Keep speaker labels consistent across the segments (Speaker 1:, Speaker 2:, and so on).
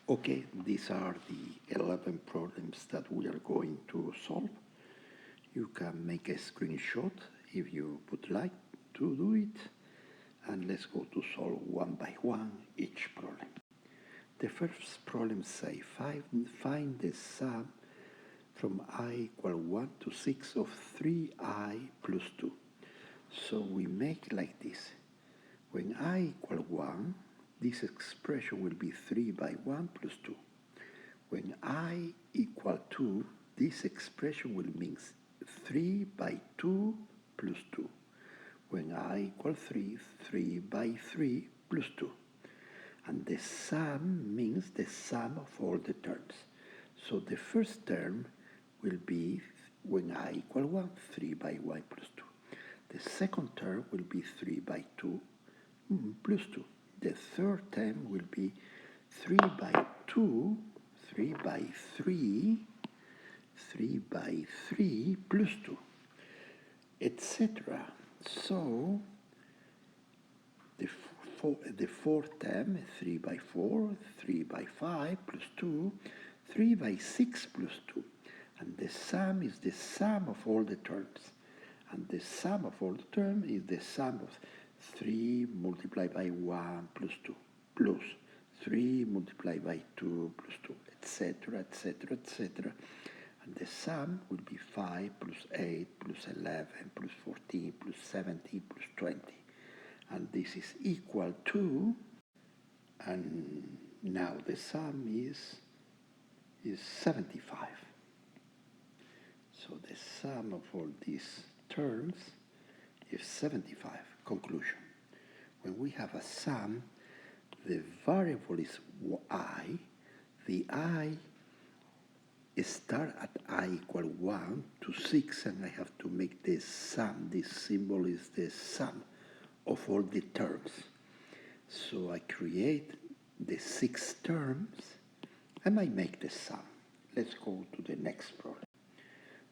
Speaker 1: Okay, these are the 11 problems that we are going to solve. You can make a screenshot if you would like to do it, and let's go to solve one by one each problem. The first problem says find the sum from I equal 1 to 6 of 3I plus 2. So we make like this. When I equal 1, this expression will be 3 by 1 plus 2. When I equal 2, this expression will mean 3 by 2 plus 2. When I equal 3, 3 by 3 plus 2. And the sum means the sum of all the terms. So the first term will be when I equal 1, 3 by 1 plus 2. The second term will be 3 by 2 plus 2. The third term will be 3 by 2, 3 by 3, 3 by 3 plus 2, etc. So the fourth term, 3 by 4, 3 by 5 plus 2, 3 by 6 plus 2. And the sum is the sum of all the terms. And the sum of all the terms is the sum of 3 multiplied by 1 plus 2, plus 3 multiplied by 2 plus 2, etc., etc., etc. And the sum will be 5 plus 8 plus 11 plus 14 plus 17 plus 20. And this is equal to, and now the sum is 75. So the sum of all these terms is 75. Conclusion. When we have a sum, the variable is I. The I start at I equal 1 to 6, and I have to make the sum. This symbol is the sum of all the terms. So I create the 6 terms, and I make the sum. Let's go to the next problem.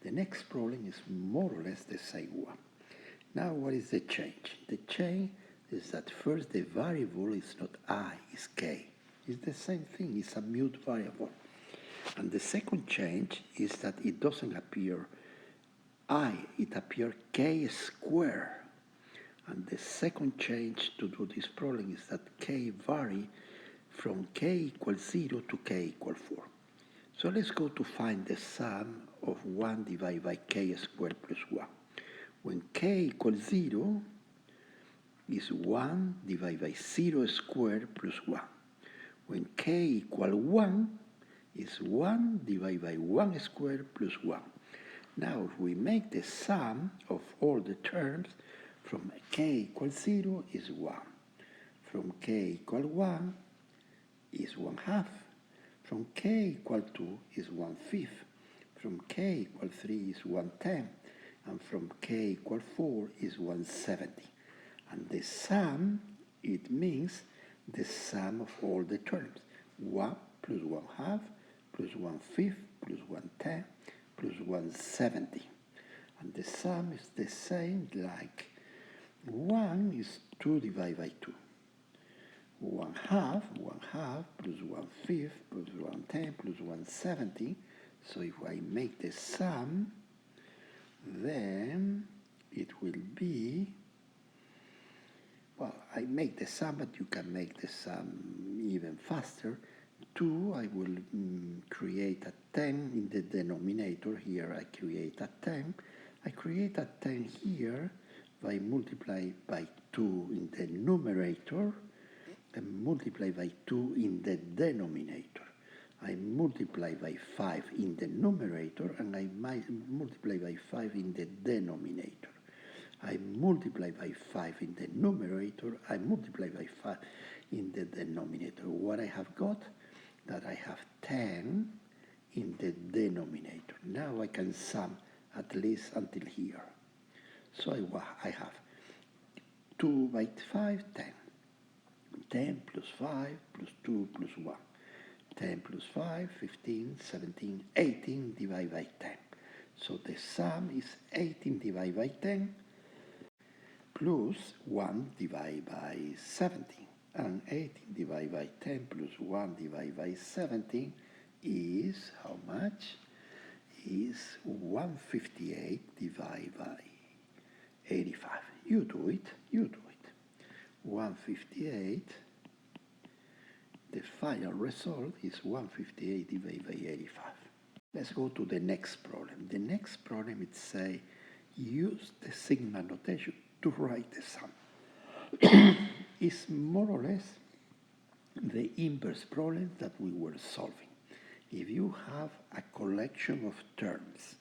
Speaker 1: The next problem is more or less the same one. Now, what is the change? The change is that first the variable is not I, it's k. It's the same thing, it's a mute variable. And the second change is that it doesn't appear I, it appears k squared. And the second change to do this problem is that k vary from k equals 0 to k equals 4. So let's go to find the sum of 1 divided by k squared plus 1. When k equals 0 is 1 divided by 0 squared plus 1. When k equals 1 is 1 divided by 1 squared plus 1. Now if we make the sum of all the terms, from k equals 0 is 1. From k equals 1 is 1/2. From k equals 2 is 1/5. From k equals 3 is 1/10. And from k equals 4 is 1/70. And the sum, it means the sum of all the terms. 1 plus 1/2 plus 1/5 plus 1/10 plus 1/70. And the sum is the same like 1 is 2 divided by 2. 1/2 plus 1/5 plus 1/10 plus 1/70. So if I make the sum, then it will be, well, I make the sum, but you can make the sum even faster. 2, I will create a 10 in the denominator. Here I create a 10. I create a 10 here by multiply by 2 in the numerator and multiply by 2 in the denominator. I multiply by 5 in the numerator and I multiply by 5 in the denominator. I multiply by 5 in the numerator, I multiply by 5 in the denominator. What I have got? That I have 10 in the denominator. Now I can sum at least until here. So I have 2 by 5, 10. 10 plus 5 plus 2 plus 1. 10 plus 5, 15, 17, 18 divided by 10. So the sum is 18 divided by 10 plus 1 divided by 17. And 18 divided by 10 plus 1 divided by 17 is how much? Is 158 divided by 85. You do it. 158, the final result is 158 divided by 85. Let's go to the next problem. The next problem is say, use the sigma notation to write the sum. It's more or less the inverse problem that we were solving. If you have a collection of terms,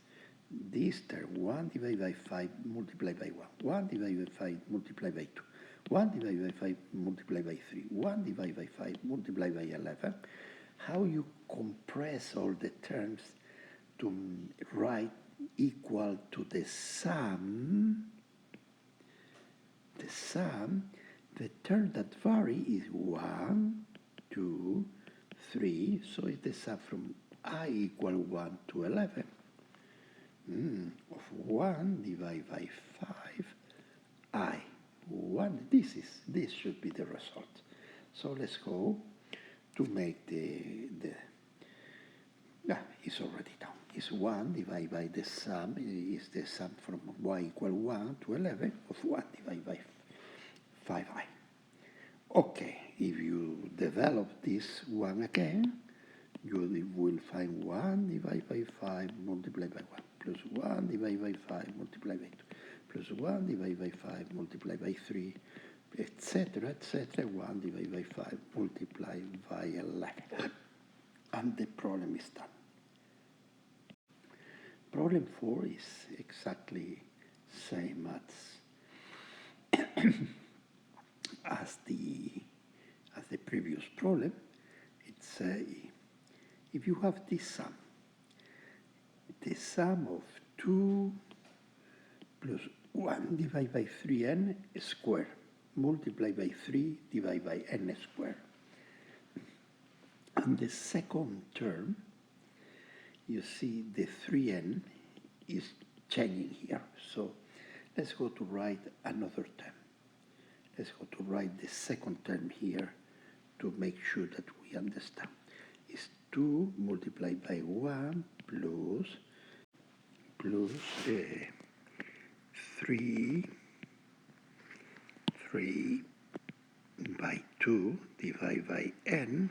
Speaker 1: this term 1 divided by 5 multiplied by 1 divided by 5 multiplied by 2, 1 divided by 5 multiplied by 3, 1 divided by 5 multiplied by 11, how you compress all the terms to write equal to the sum, the term that vary is 1, 2, 3, so it's the sum from I equal 1 to 11 of 1 divided by 5 I. 1, this should be the result. So let's go to make it's already done. It's 1 divided by the sum, is the sum from y equal 1 to 11 of 1 divided by 5i. Okay, if you develop this one again, you will find 1 divided by 5 multiplied by 1 plus 1 divided by 5 multiplied by 2 plus 1 divided by 5 multiplied by 3, etc., etc., 1 divided by 5 multiplied by 11. And the problem is done. Problem 4 is exactly same as the previous problem. It's if you have this sum, the sum of 2 plus 1 divided by 3n squared multiplied by 3 divided by n squared. And the second term, you see the 3n is changing here. So let's go to write another term. Let's go to write the second term here to make sure that we understand. It's 2 multiplied by 1 plus 3 by 2 divided by n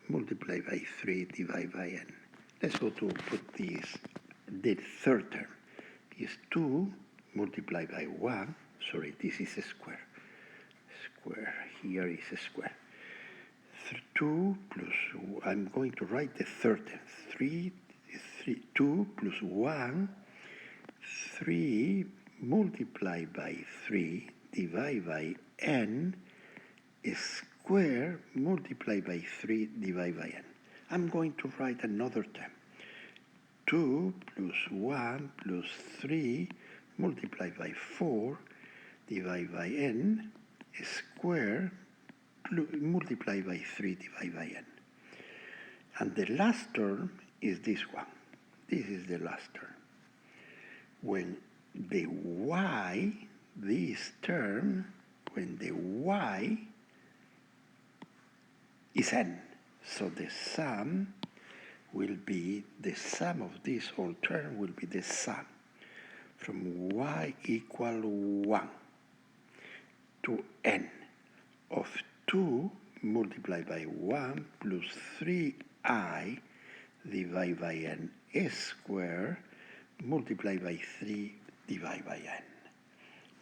Speaker 1: multiplied by 3 divided by n. Let's go to put this, the third term is 2 multiplied by 1, sorry, this is a square. Square, here is a square. 2 plus, I'm going to write the third term, 2 plus 1, 3 multiplied by 3 divided by n square multiplied by 3 divided by n. I'm going to write another term. 2 plus 1 plus 3 multiplied by 4 divided by n square multiplied by 3 divided by n. And the last term is this one. This is the last term. When the y, this term, when the y is n, so the sum will be, the sum of this whole term will be the sum from y equal 1 to n of 2 multiplied by 1 plus 3i divided by n square multiplied by 3 divided by n.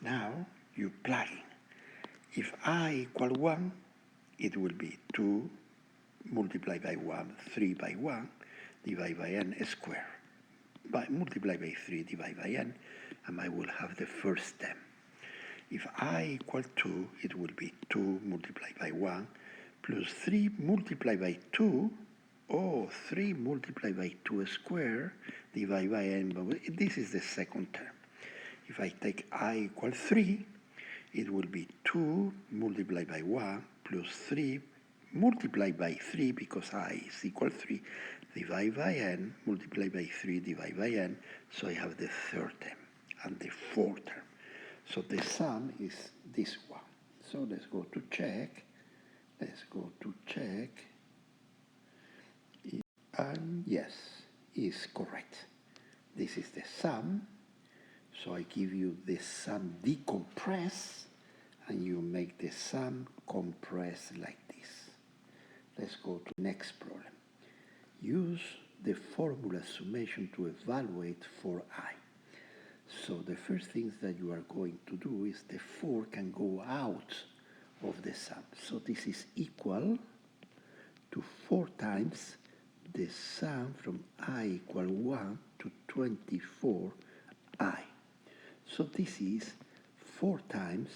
Speaker 1: Now you plug in. If I equal 1, it will be 2 multiplied by 1, 3 by 1, divided by n square, multiplied by 3 divided by n, and I will have the first term. If I equal 2, it will be 2 multiplied by 1, plus 3 multiplied by 2, or 3 multiplied by 2 square, divided by n, this is the second term. If I take I equal 3, it will be 2 multiplied by 1, plus 3 multiplied by 3, because I is equal 3, divided by n, multiplied by 3, divided by n, so I have the third term and the fourth term. So the sum is this one. So let's go to check. Let's go to check. And yes, is correct. This is the sum. So I give you the sum decompressed, and you make the sum compressed like this. Let's go to the next problem. Use the formula summation to evaluate for I. So the first thing that you are going to do is the 4 can go out of the sum. So this is equal to 4 times the sum from I equal 1 to 24I. So this is 4 times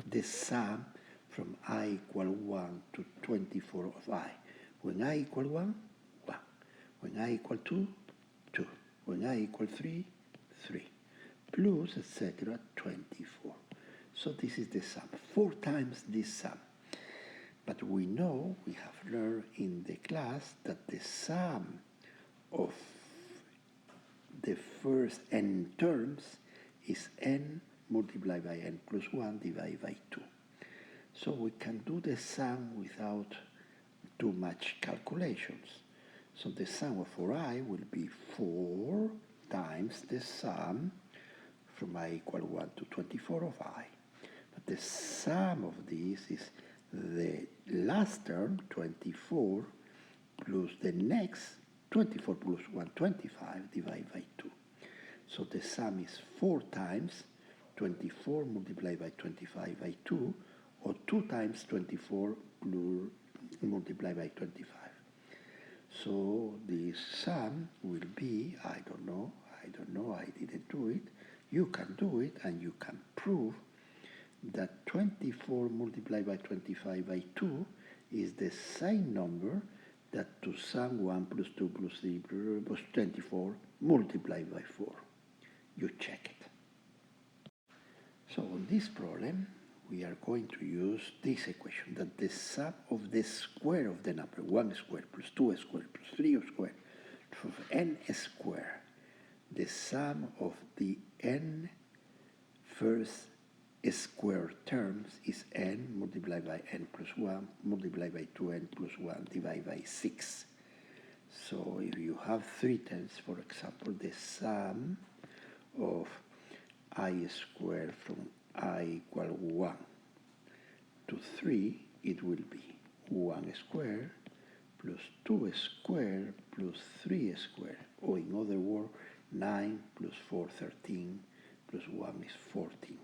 Speaker 1: the sum from I equal 1 to 24 of I. When I equal 1, 1. When I equal 2, 2. When I equal 3, 3. Plus, etc., 24. So this is the sum. 4 times this sum. But we know, we have learned in the class that the sum of the first n terms is n multiplied by n plus 1 divided by 2. So we can do the sum without too much calculations. So the sum of 4i will be 4 times the sum from I equal 1 to 24 of I. But the sum of this is the last term, 24, plus the next 24 plus 1, 25 divided by 2. So the sum is 4 times 24 multiplied by 25 by 2, or 2 times 24 multiplied by 25. So the sum will be, I don't know, I didn't do it. You can do it, and you can prove that 24 multiplied by 25 by 2 is the same number that to sum 1 plus 2 plus 3 plus 24 multiplied by 4. You check it. So on this problem, we are going to use this equation, that the sum of the square of the number 1 squared plus 2 squared plus 3 squared of n squared, the sum of the n first square terms is n multiplied by n plus 1 multiplied by 2n plus 1 divided by 6. So if you have 3 terms, for example, the sum of I squared from I equal 1 to 3, it will be 1 squared plus 2 squared plus 3 squared, or in other words, 9 plus 4, 13, plus 1 is 14.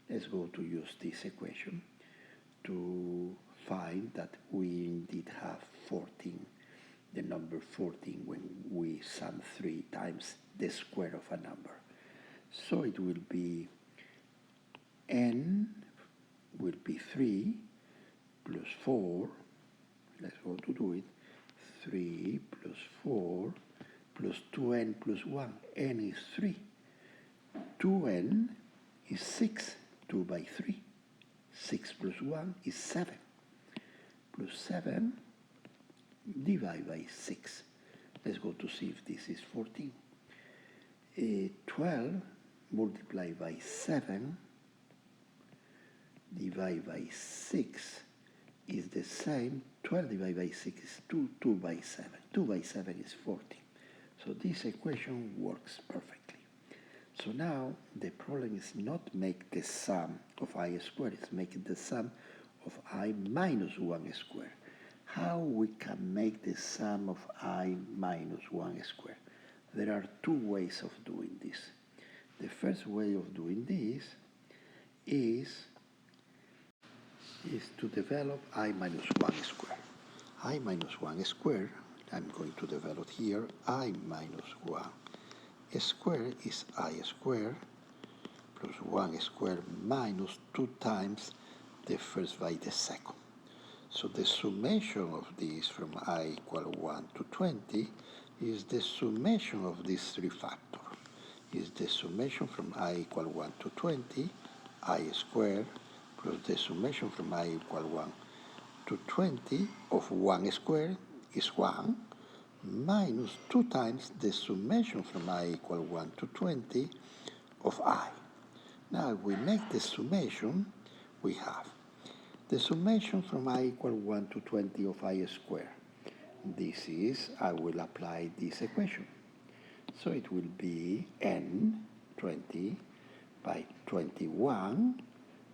Speaker 1: Let's go to use this equation to find that we indeed have 14, the number 14, when we sum 3 times the square of a number. So it will be n will be 3 plus 4, let's go to do it, 3 plus 4 plus 2n plus 1, n is 3, 2n is 6, 2 by 3, 6 plus 1 is 7, plus 7 divided by 6. Let's go to see if this is 14. 12 multiplied by 7 divided by 6 is the same. 12 divided by 6 is 2, 2 by 7. 2 by 7 is 14. So this equation works perfectly. So now the problem is not make the sum of I squared, it's making the sum of I minus 1 squared. How we can make the sum of I minus 1 squared? There are 2 ways of doing this. The first way of doing this is to develop I minus 1 squared. I minus 1 squared, I'm going to develop here, I minus 1 squared is I squared plus 1 squared minus 2 times the first by the second. So the summation of this from I equal 1 to 20 is the summation of these 3 factors. Is the summation from I equal 1 to 20, I squared, plus the summation from I equal 1 to 20 of 1 squared is 1, minus 2 times the summation from I equal 1 to 20 of I. Now if we make the summation, we have the summation from I equal 1 to 20 of I squared. This is, I will apply this equation. So it will be n 20 by 21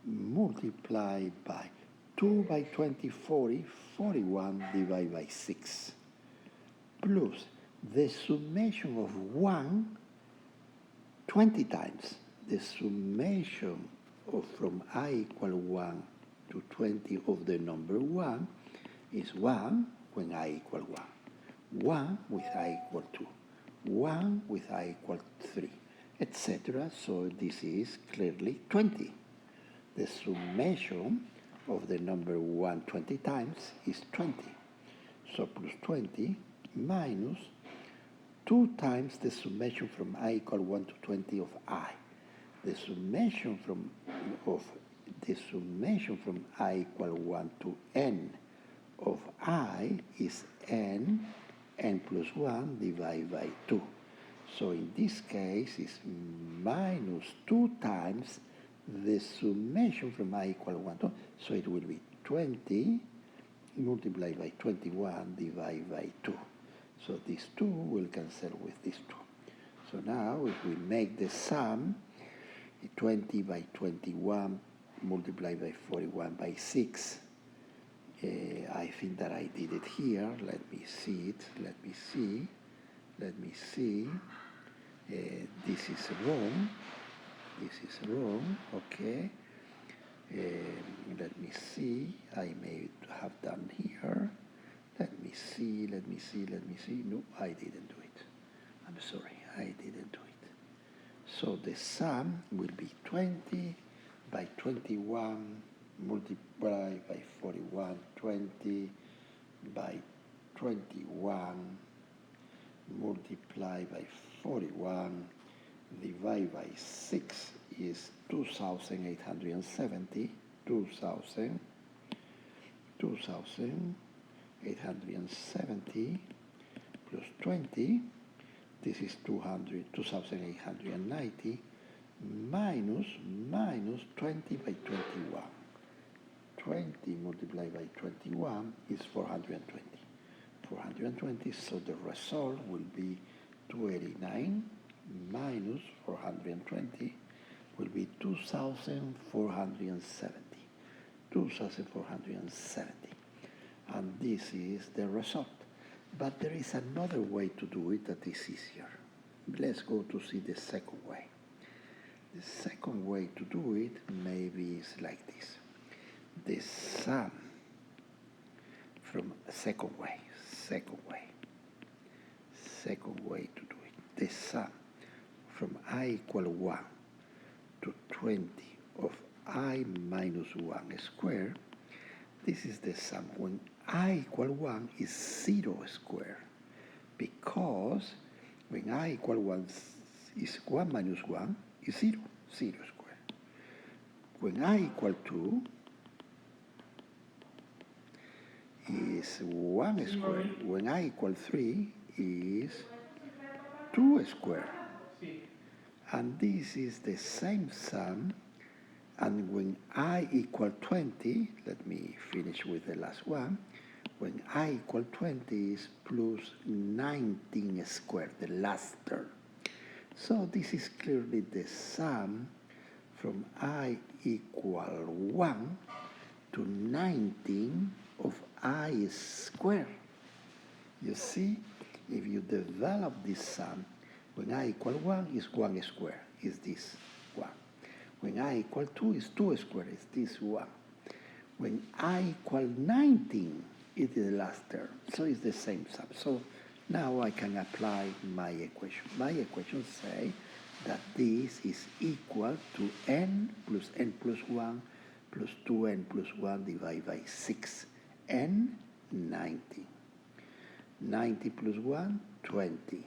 Speaker 1: multiplied by 2 by 20, 40, 41 divided by 6, plus the summation of 1 20 times. The summation of from I equal 1 to 20 of the number 1 is 1 when I equal 1, 1 with I equal 2, 1 with I equal 3, etc. So this is clearly 20. The summation of the number 1 20 times is 20. So plus 20 minus 2 times the summation from I equal 1 to 20 of I. The summation from I equal 1 to n of I is n plus 1 divided by 2. So in this case it's minus 2 times the summation from I equal 1 to, so it will be 20 multiplied by 21 divided by 2. So these 2 will cancel with these 2. So now if we make the sum, 20 by 21 multiplied by 41 by 6, I think that I did it here. Let me see it. Let me see. This is wrong. Okay. Let me see. I may have done here. Let me see. No, I didn't do it. I'm sorry, I didn't do it. So the sum will be 20 by 21 multiplied by 41, 20 by 21 multiplied by 41 divided by 6 is 2,870, 2,870 plus 20, this is 2,890 minus 20 by 21. 20 multiplied by 21 is 420. 420, so the result will be 289 minus 420 will be 2,470. 2,470. And this is the result. But there is another way to do it that is easier. Let's go to see the second way. The second way to do it maybe is like this. The sum from second way to do it. The sum from I equal 1 to 20 of I minus 1 squared. This is the sum when I equal 1 is 0 squared, because when I equal 1 is 1 minus 1 is 0, 0 squared. When I equal 2 is 1 squared. When I equal 3 is 2 squared. And this is the same sum. And when I equal 20, let me finish with the last one. When I equal 20 is plus 19 squared, the last term. So this is clearly the sum from I equal 1 to 19 of I squared. You see, if you develop this sum, when I equal 1 is 1 squared, is this 1. When I equal 2 is 2 squared, is this 1. When I equal 19, it is the last term, so it's the same sum. So now I can apply my equation. My equation say that this is equal to n plus 1 plus 2n plus 1 divided by 6. N, 90. 90 plus 1, 20.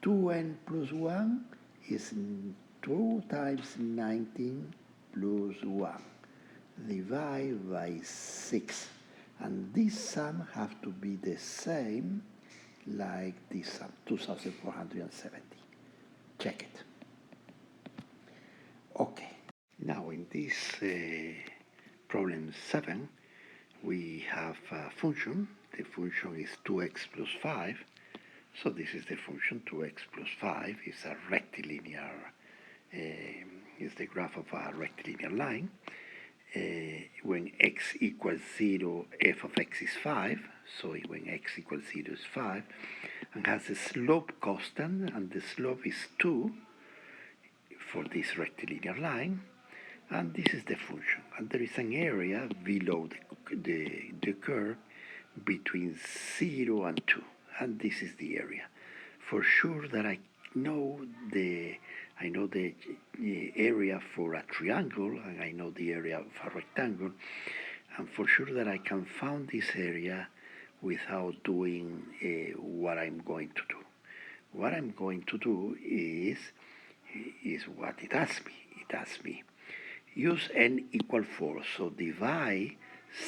Speaker 1: 2n plus 1 is 2 times 19 plus 1. Divide by 6. And this sum have to be the same like this sum, 2,470. Check it. Okay. Now in this problem 7, we have a function. The function is 2x plus 5. So this is the function 2x plus 5. It's a rectilinear, is the graph of a rectilinear line. When x equals 0, f of x is 5. So when x equals 0 is 5. And has a slope constant, and the slope is 2 for this rectilinear line. And this is the function. And there is an area below the curve between 0 and 2. And this is the area. For sure that I know the area for a triangle, and I know the area of a rectangle, and for sure that I can find this area without doing what I'm going to do. What I'm going to do is what it asks me. It asks me, use n equal 4, so divide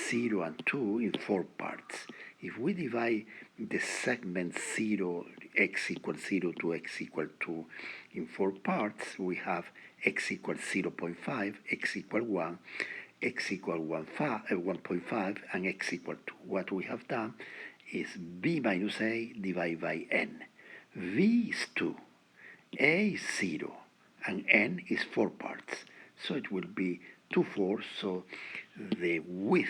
Speaker 1: 0 and 2 in 4 parts. If we divide the segment 0, x equals 0 to x equals 2 in 4 parts, we have x equals 0.5, x equals 1, x equals 1.5, and x equals 2. What we have done is b minus a divided by n. V is 2, a is 0, and n is 4 parts. So it will be 2 fourths, so the width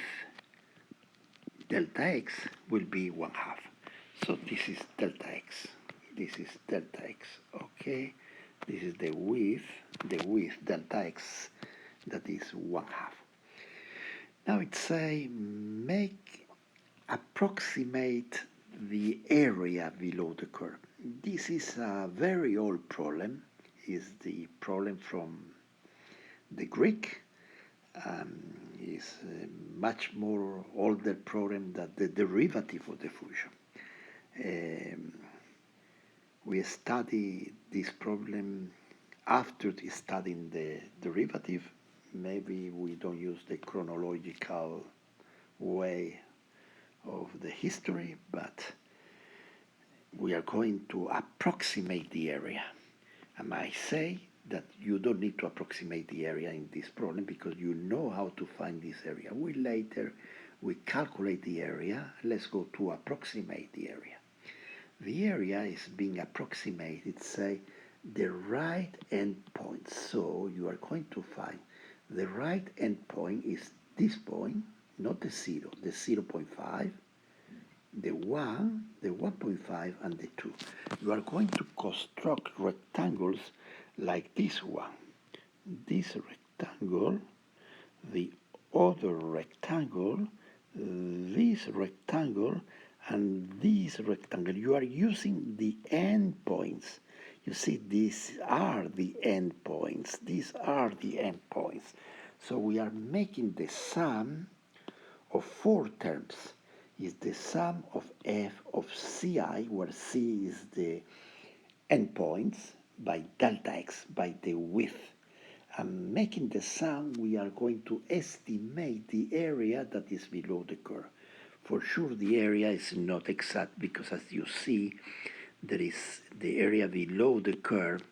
Speaker 1: delta x will be 1/2. So this is delta x. This is delta x, okay? This is the width delta x, that is 1/2. Now it say approximate the area below the curve. This is a very old problem. Is the problem from the Greek. Is a much more older problem than the derivative of the function. We study this problem after studying the derivative. Maybe we don't use the chronological way of the history, but we are going to approximate the area. And I say that you don't need to approximate the area in this problem because you know how to find this area. We calculate the area. Let's go to approximate the area. The area is being approximated, say, the right endpoint. So you are going to find the right endpoint is this point, not the 0, the 0.5, the 1, the 1.5, and the 2. You are going to construct rectangles like this one. This rectangle, the other rectangle, this rectangle, and this rectangle. You are using the endpoints. You see, these are the endpoints. These are the endpoints. So we are making the sum of 4 terms. Is the sum of f of ci, where c is the endpoints, by delta x, by the width. And making the sum, we are going to estimate the area that is below the curve. For sure, the area is not exact because, as you see, there is the area below the curve.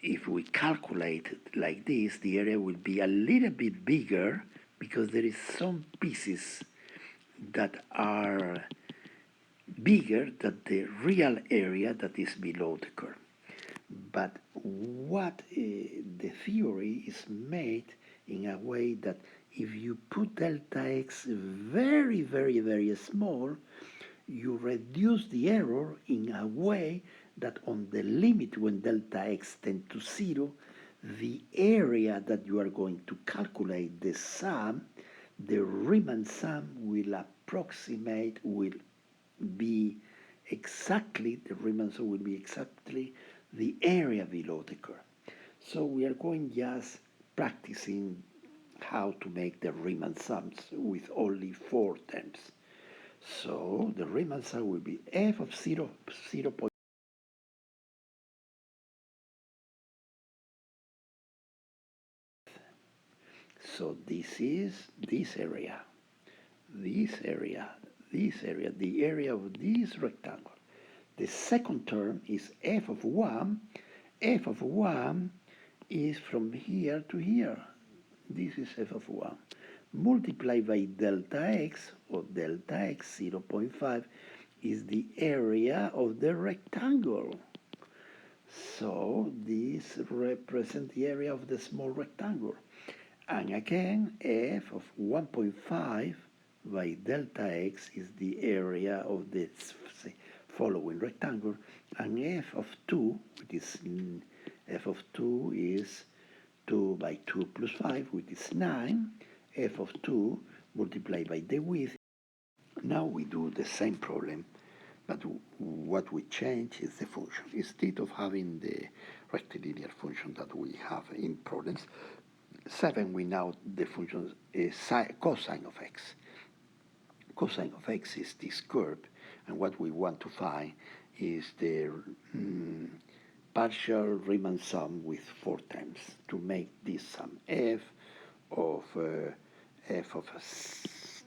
Speaker 1: If we calculate it like this, the area will be a little bit bigger because there is some pieces that are bigger than the real area that is below the curve. But what the theory is made in a way that if you put delta x very, very, very small, you reduce the error in a way that on the limit when delta x tends to 0, the area that you are going to calculate, the sum, the Riemann sum will approximate, will be exactly, the Riemann sum will be exactly the area below the curve. So we are going just practicing how to make the Riemann sums with only 4 terms. So the Riemann sum will be f of 0, 0. So this is this area, the area of this rectangle. The second term is f of 1. F of 1 is from here to here. This is f of 1. multiplied by delta x, or delta x 0.5, is the area of the rectangle. So this represents the area of the small rectangle. And again, f of 1.5 by delta x is the area of the following rectangle, and f of 2, which is f of 2 is 2 by 2 plus 5, which is 9. F of 2 multiplied by the width. Now we do the same problem, but what we change is the function. Instead of having the rectilinear function that we have in problems 7, we know the function is cosine of x. Cosine of x is this curve, and what we want to find is the partial Riemann sum with 4 terms to make this sum f of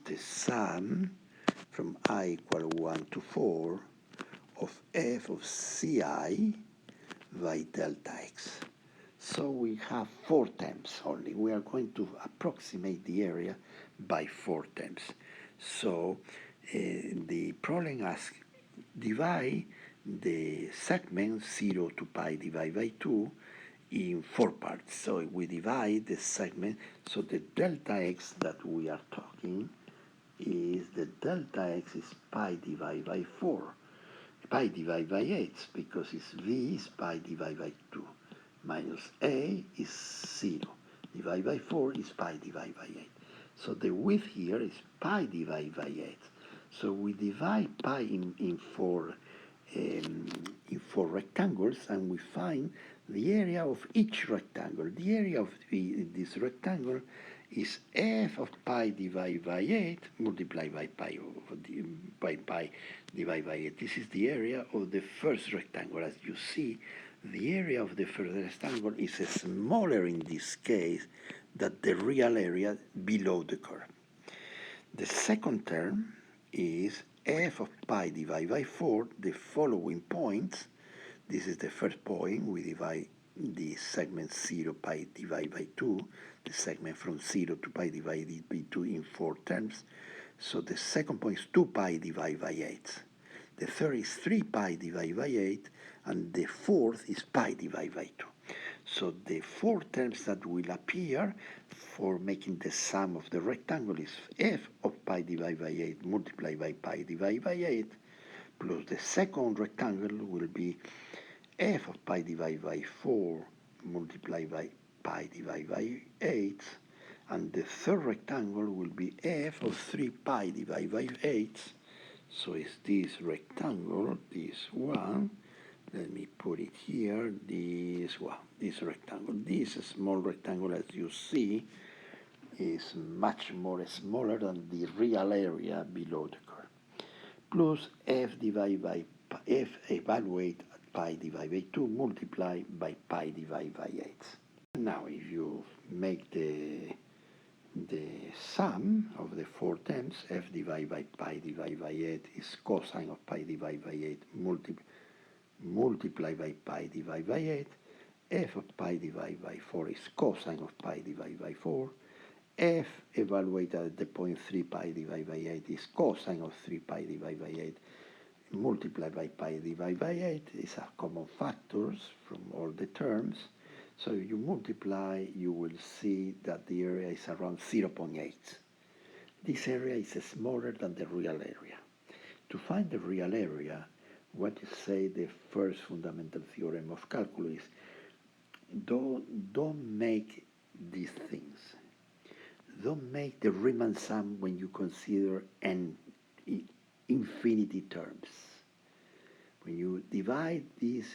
Speaker 1: the sum from I equal 1 to 4 of f of ci by delta x. So we have 4 terms only. We are going to approximate the area by 4 terms. So the problem asks divide the segment 0 to pi divided by 2 in 4 parts. So we divide the segment, so the delta x that we are talking is the delta x is pi divided by 4, pi divided by 8, because it's v is pi divided by 2, minus a is 0, divided by 4 is pi divided by 8. So the width here is pi divided by 8. So we divide pi in four rectangles, and we find the area of each rectangle. The area of this rectangle is f of pi divided by 8 multiplied by pi divided by 8. This is the area of the first rectangle. As you see, the area of the first rectangle is smaller in this case than the real area below the curve. The second term is f of pi divided by 4, the following points. This is the first point. We divide the segment 0 pi divided by 2, the segment from 0 to pi divided by 2 in 4 terms. So the second point is 2 pi divided by 8. The third is 3 pi divided by 8, and the fourth is pi divided by 2. So the 4 terms that will appear for making the sum of the rectangle is f of pi divided by 8 multiplied by pi divided by 8, plus the second rectangle will be f of pi divided by 4 multiplied by pi divided by 8, and the third rectangle will be f of 3 pi divided by 8. So it's this rectangle, this one. Let me put it here, this one, this rectangle. This small rectangle, as you see, is much more smaller than the real area below the curve. Plus f divided by f evaluate at pi divided by 2 multiplied by pi divided by 8. Now if you make the sum of the 4 terms, f divided by pi divided by 8 is cosine of pi divided by 8 multiplied by pi divided by 8. F of pi divided by 4 is cosine of pi divided by 4. F evaluated at the point 3 pi divided by 8 is cosine of 3 pi divided by 8 multiplied by pi divided by 8. These are common factors from all the terms. So if you multiply, you will see that the area is around 0.8. This area is smaller than the real area. To find the real area, what you say the first fundamental theorem of calculus, don't make these things. Don't make the Riemann sum when you consider infinity terms. When you divide this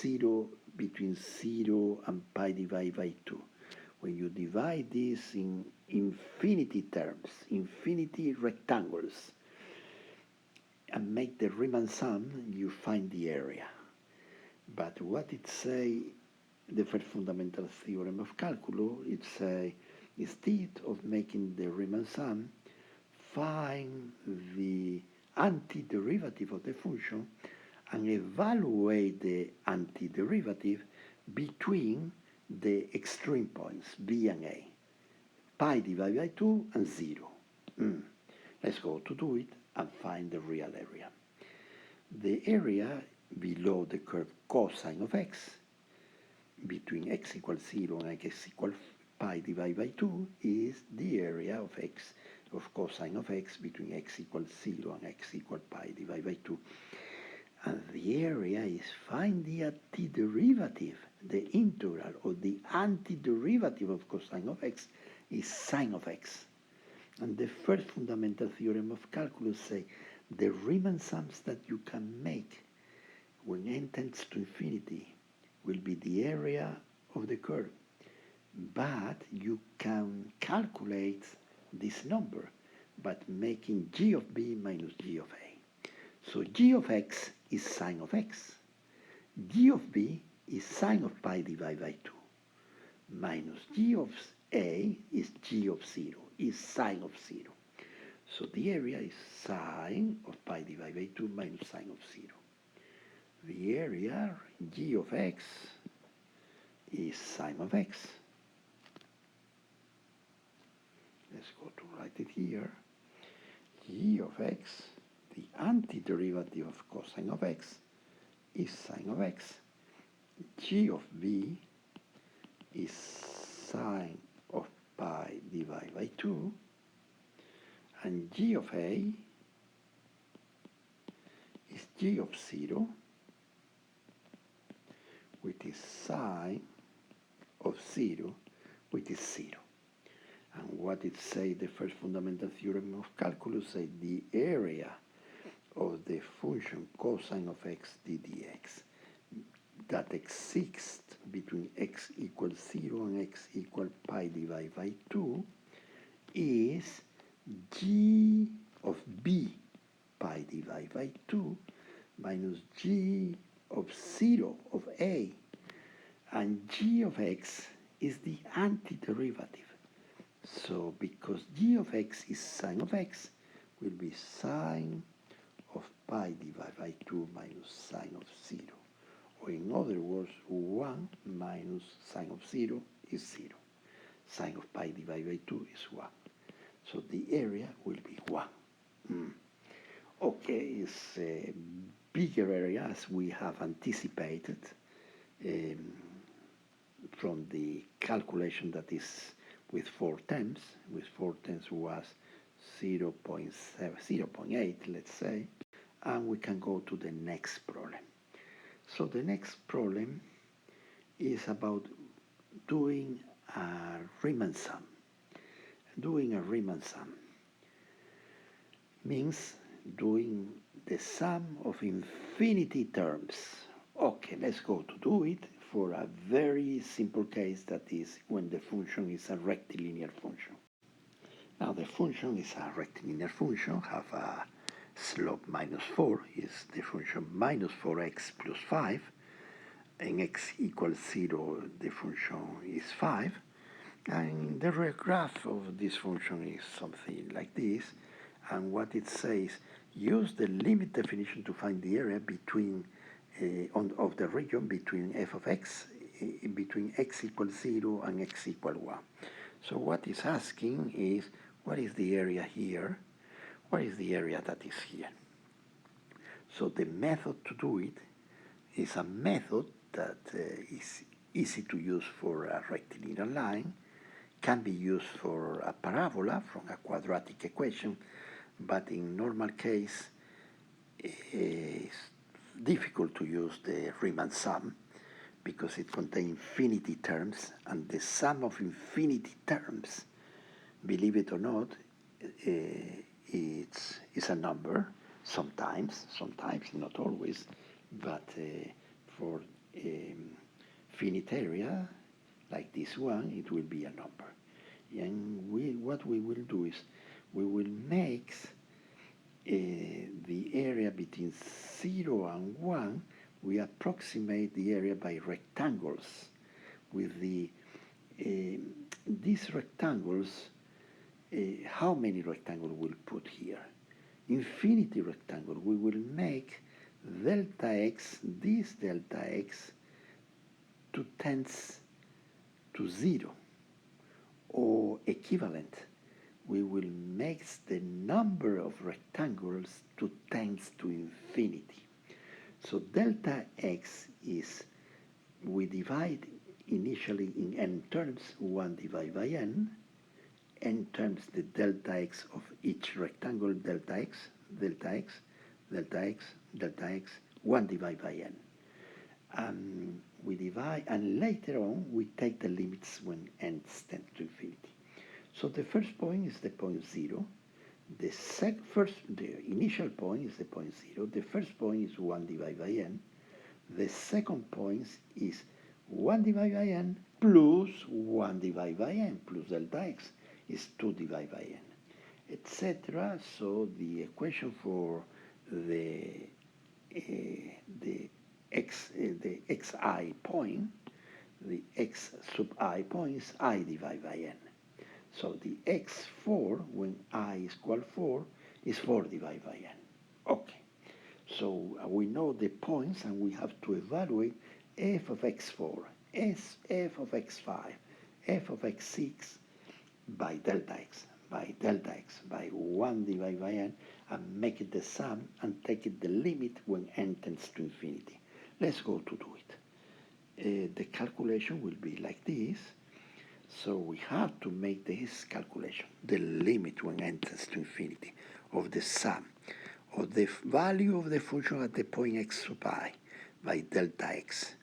Speaker 1: 0 between 0 and pi divided by 2, when you divide this in infinity terms, infinity rectangles, and make the Riemann sum, you find the area. But what it say, the first fundamental theorem of calculus, it say, instead of making the Riemann sum, find the antiderivative of the function and evaluate the antiderivative between the extreme points, b and a. pi divided by 2 and 0. Let's go to do it and find the real area. The area below the curve cosine of x between x equals 0 and x equals pi divided by 2 is the area of x of cosine of x between x equals 0 and x equals pi divided by 2. And the area is find the antiderivative, the integral or the antiderivative of cosine of x is sine of x. And the first fundamental theorem of calculus say the Riemann sums that you can make when n tends to infinity will be the area of the curve. But you can calculate this number by making g of b minus g of a. So g of x is sine of x. G of b is sine of pi divided by 2. Minus g of a is g of 0, is sine of 0. So the area is sine of pi divided by 2 minus sine of 0. The area g of x is sine of x. Let's go to write it here. G of x, the antiderivative of cosine of x, is sine of x. G of b is sine of pi divided by 2. And g of a is g of 0, which is sine of 0, which is 0. And what it say, the first fundamental theorem of calculus say the area of the function cosine of x ddx that exists between x equals 0 and x equals pi divided by 2 is g of b pi divided by 2 minus g of 0 of a. And g of x is the antiderivative. So because g of x is sine of x, will be sine of pi divided by 2 minus sine of 0. Or in other words, 1 minus sine of 0 is 0. Sine of pi divided by 2 is 1. So the area will be 1. Okay, it's a bigger area as we have anticipated from the calculation that is with 4 terms. With 4 terms was 0.7, 0.8, let's say. And we can go to the next problem. So the next problem is about doing a Riemann sum. Doing a Riemann sum means doing the sum of infinity terms. Okay, let's go to do it for a very simple case, that is when the function is a rectilinear function. Now the function is a rectilinear function, have a slope minus 4, is the function minus 4x plus 5, and x equals 0, the function is 5, and the graph of this function is something like this, and what it says, use the limit definition to find the area between of the region between f of x, between x equals 0 and x equals 1. So what it's asking is, what is the area here? What is the area that is here? So the method to do it is a method that is easy to use for a rectilinear line, can be used for a parabola from a quadratic equation, but in normal case it's difficult to use the Riemann sum because it contains infinity terms, and the sum of infinity terms, believe it or not, it's a number, sometimes, not always, but for finite area like this one, it will be a number. And what we will do is we will make the area between 0 and 1, we approximate the area by rectangles. With these rectangles, how many rectangles we'll put here? Infinity rectangle. We will make delta x, this delta x, to tends to 0, or equivalent, we will make the number of rectangles to tends to infinity. So delta x is, we divide initially in n terms, 1 divided by n terms the delta x of each rectangle, delta x, delta x, delta x, delta x, 1 divided by n. And we divide, and later on we take the limits when n tends to infinity. So the first point is the point 0. The initial point is the point 0. The first point is 1 divided by n. The second point is 1 divided by n plus 1 divided by n plus delta x is 2 divided by n, etc. So the equation for the xi point, the x sub I point is I divided by n. So the x4, when I is equal 4, is 4 divided by n. Okay, so we know the points and we have to evaluate f of x4, f of x5, f of x6 by delta x, by 1 divided by n, and make it the sum and take it the limit when n tends to infinity. Let's go to do it. The calculation will be like this. So we have to make this calculation, the limit when n tends to infinity of the sum of the value of the function at the point x sub I by delta x.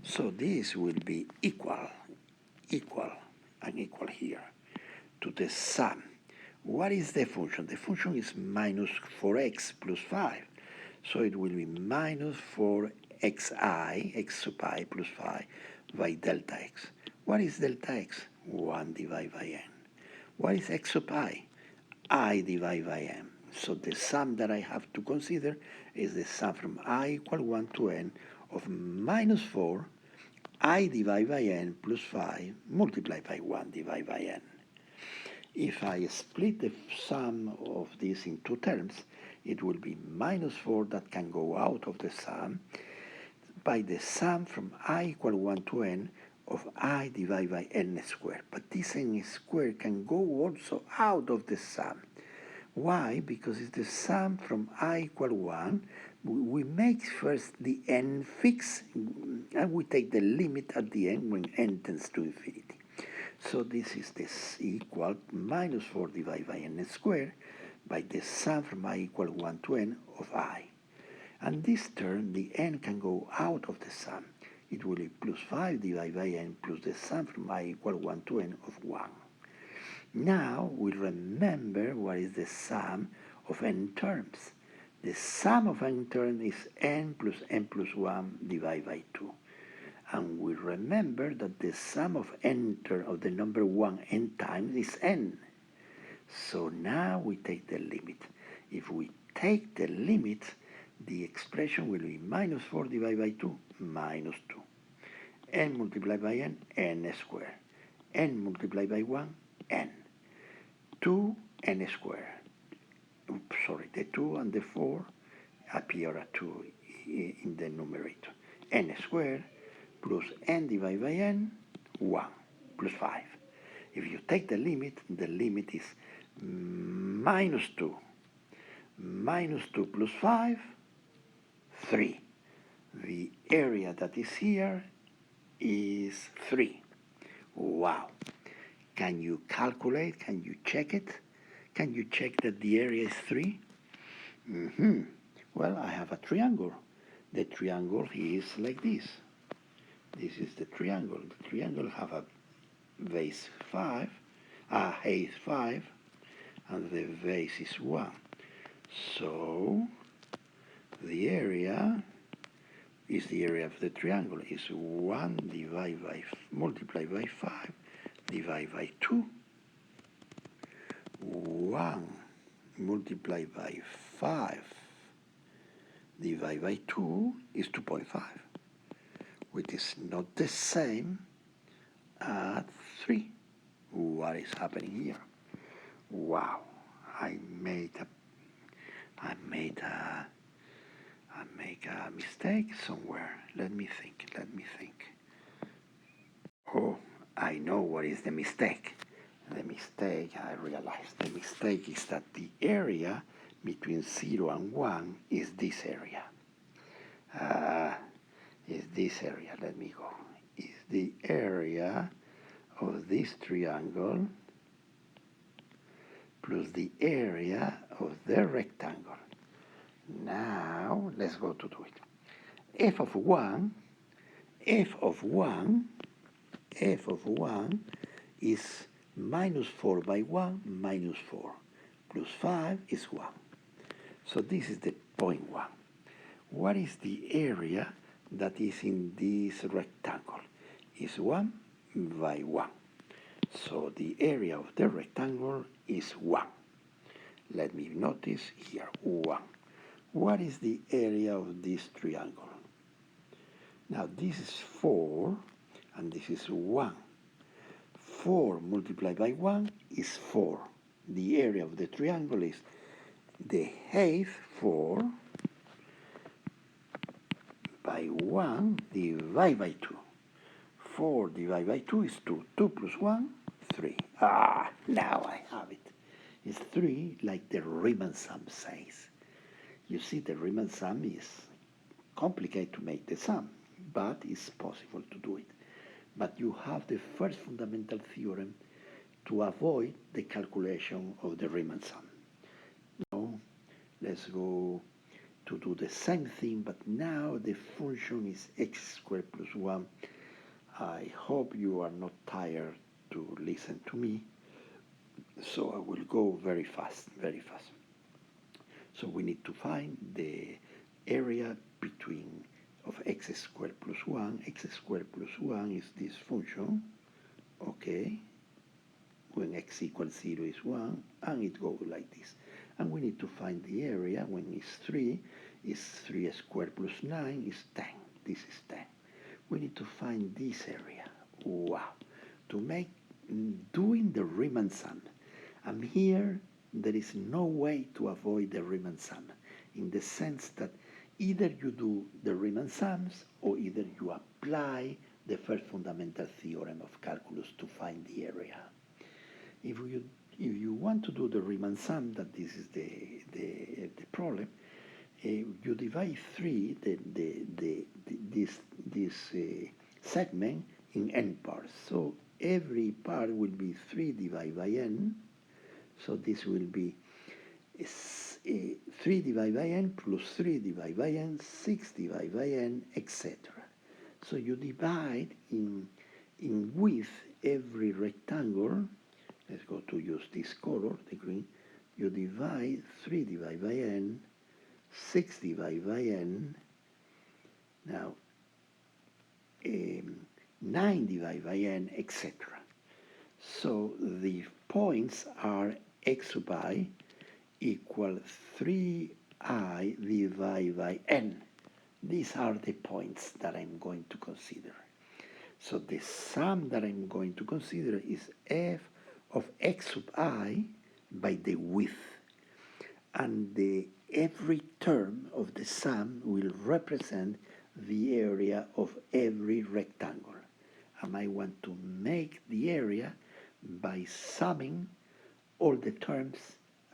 Speaker 1: So this will be equal, and equal here, to the sum. What is the function? The function is minus 4x plus 5. So it will be minus 4xi, x sub I plus 5 by delta x. What is delta x? 1 divided by n. What is x sub I divided by n. So the sum that I have to consider is the sum from I equal 1 to n of minus 4 I divided by n plus 5 multiplied by 1 divided by n. If I split the sum of this in two terms, it will be minus 4 that can go out of the sum by the sum from I equal 1 to n of I divided by n squared. But this n squared can go also out of the sum. Why? Because it's the sum from I equal 1. We make first the n fixed, and we take the limit at the end when n tends to infinity. So this is this equal minus 4 divided by n squared by the sum from I equal 1 to n of I. And this term, the n can go out of the sum. It will be plus 5 divided by n plus the sum from I equal 1 to n of 1. Now we remember what is the sum of n terms. The sum of n terms is n plus 1 divided by 2. And we remember that the sum of n terms of the number 1 n times is n. So now we take the limit. If we take the limit, the expression will be minus 4 divided by 2, minus 2. N multiplied by n, n squared. N multiplied by 1, n. 2, n squared. Sorry, the 2 and the 4 appear at 2 in the numerator. N squared plus n divided by n, 1, plus 5. If you take the limit is minus 2. Minus 2 plus 5, 3. The area that is here is 3. Wow. Can you calculate? Can you check it? Can you check that the area is 3? Well, I have a triangle. The triangle is like this. This is the triangle. The triangle have a base 5, a height 5, and the base is 1. So the area is the area of the triangle is 1 divided by multiplied by 5 divided by 2. 1 multiplied by 5 divided by 2 is 2.5, which is not the same as 3. What is happening here? Wow, I made a mistake somewhere. Let me think. Oh, I know what is the mistake. The mistake, I realized, the mistake is that the area between 0 and 1 is this area. Is this area, let me go. Is the area of this triangle plus the area of the rectangle. Now, let's go to do it. F of 1 is minus 4 by 1 minus 4 plus 5 is 1. So this is the point 1. What is the area that is in this rectangle? Is 1 by 1. So the area of the rectangle is 1. Let me notice here 1. What is the area of this triangle? Now this is 4 and this is 1. 4 multiplied by 1 is 4. The area of the triangle is the height 4 by 1 divided by 2. 4 divided by 2 is 2. 2 plus 1, 3. Now I have it. It's 3 like the Riemann sum says. You see, the Riemann sum is complicated to make the sum, but it's possible to do it. But you have the first fundamental theorem to avoid the calculation of the Riemann sum. Now, let's go to do the same thing, but now the function is x squared plus 1. I hope you are not tired to listen to me, so I will go very fast, very fast. So we need to find the area between of x squared plus 1. X squared plus 1 is this function, okay? When x equals 0 is 1, and it goes like this. And we need to find the area when it's 3, is 3 squared plus 9 is 10. This is 10. We need to find this area. Wow. To make, doing the Riemann sum. And here, there is no way to avoid the Riemann sum, in the sense that either you do the Riemann sums, or either you apply the first fundamental theorem of calculus to find the area. If you want to do the Riemann sum, that this is the problem, you divide 3, this segment, in n parts. So every part will be 3 divided by n. So this will be 3 divided by n plus 3 divided by n, 6 divided by n, etc. So you divide in width every rectangle. Let's go to use this color, the green. You divide 3 divided by n, 6 divided by n, now 9 divided by n, etc. So the points are x sub I equal 3i divided by n. These are the points that I'm going to consider. So the sum that I'm going to consider is f of x sub I by the width. And every term of the sum will represent the area of every rectangle. And I want to make the area by summing all the terms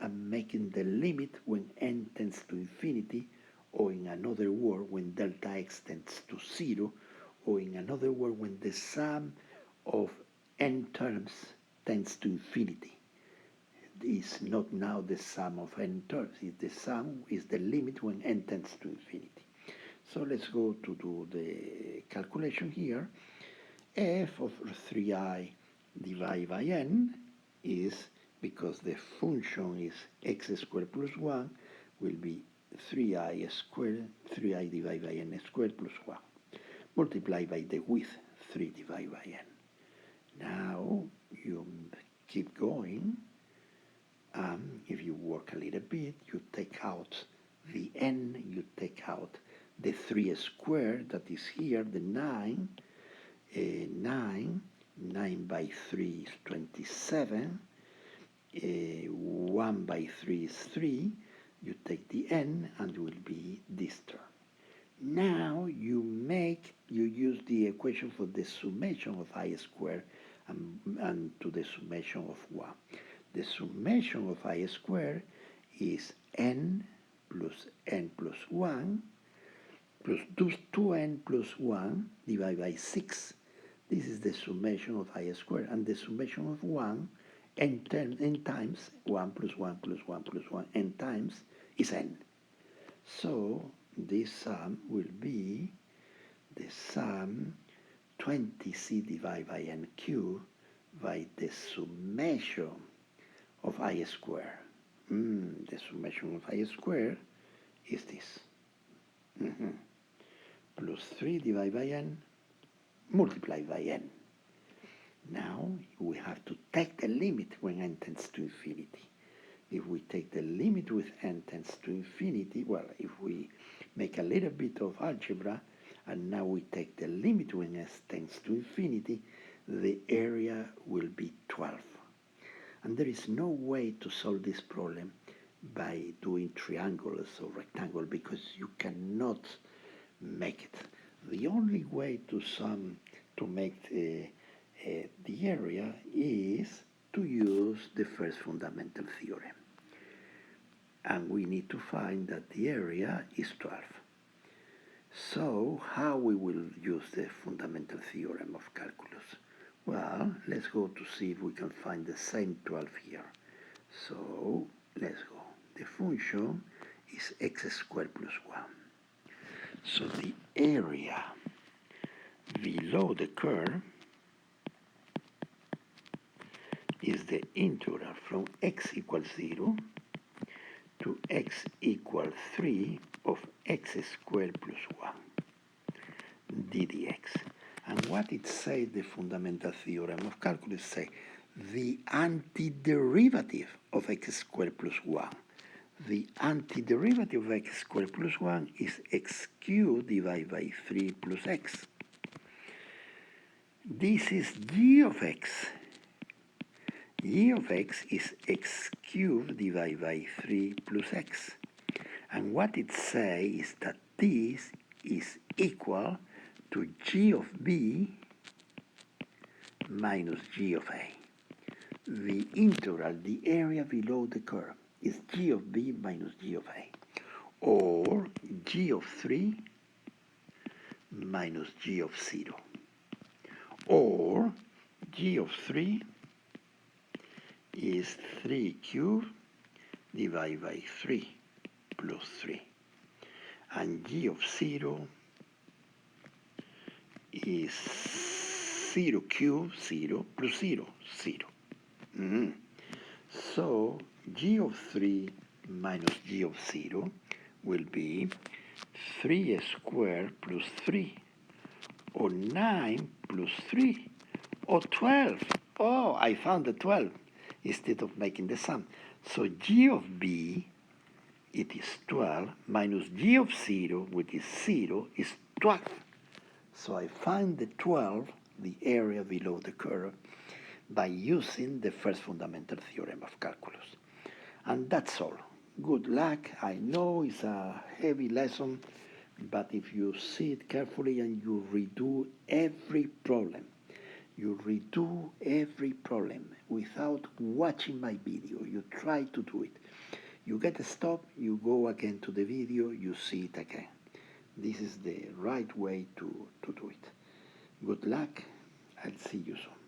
Speaker 1: and making the limit when n tends to infinity, or in another word, when delta x tends to 0, or in another word, when the sum of n terms tends to infinity. Is not now the sum of n terms, the sum is the limit when n tends to infinity. So let's go to do the calculation here. F of 3i divided by n is, because the function is x squared plus 1, will be 3i squared, 3i divided by n squared plus 1, multiplied by the width, 3 divided by n. Now you keep going. If you work a little bit, you take out the n, you take out the 3 squared that is here, the 9. 9 by 3 is 27. 1 by 3 is 3. You take the n, and it will be this term. Now you use the equation for the summation of I squared and to the summation of 1. The summation of I squared is n plus 1 plus 2n plus 1 divided by 6. This is the summation of I squared, and the summation of 1 n times 1 plus 1 plus 1 plus 1 n times is n. So this sum will be the sum 20c divided by n cubed by the summation of I squared. The summation of I squared is this. Plus 3 divided by n multiplied by n. Now we have to take the limit when n tends to infinity. If we take the limit with n tends to infinity, well, if we make a little bit of algebra, and now we take the limit when s tends to infinity, the area will be 12. And there is no way to solve this problem by doing triangles or rectangles, because you cannot make it. The only way to make the area is to use the first fundamental theorem. And we need to find that the area is 12. So how we will use the fundamental theorem of calculus? Well, let's go to see if we can find the same 12 here. So let's go. The function is x squared plus 1. So the area below the curve is the integral from x equals 0 to x equals 3 of x squared plus 1 ddx. And what it says, the fundamental theorem of calculus say, the antiderivative of x squared plus 1. The antiderivative of x squared plus 1 is x cubed divided by 3 plus x. This is g of x. G of x is x cubed divided by 3 plus x. And what it says is that this is equal to g of b minus g of a. The integral, the area below the curve, is g of b minus g of a, or g of 3 minus g of 0, or g of 3 is 3 cubed divided by 3 plus 3, and g of 0 is 0 cubed, 0 plus 0, 0. So g of 3 minus g of 0 will be 3 squared plus 3, or 9 plus 3, or 12. Oh, I found the 12 instead of making the sum. So g of b, it is 12, minus g of 0, which is 0, is 12. So I find the 12, the area below the curve, by using the first fundamental theorem of calculus. And that's all. Good luck. I know it's a heavy lesson, but if you see it carefully and you redo every problem without watching my video, you try to do it. You get a stop, you go again to the video, you see it again. This is the right way to do it. Good luck. I'll see you soon.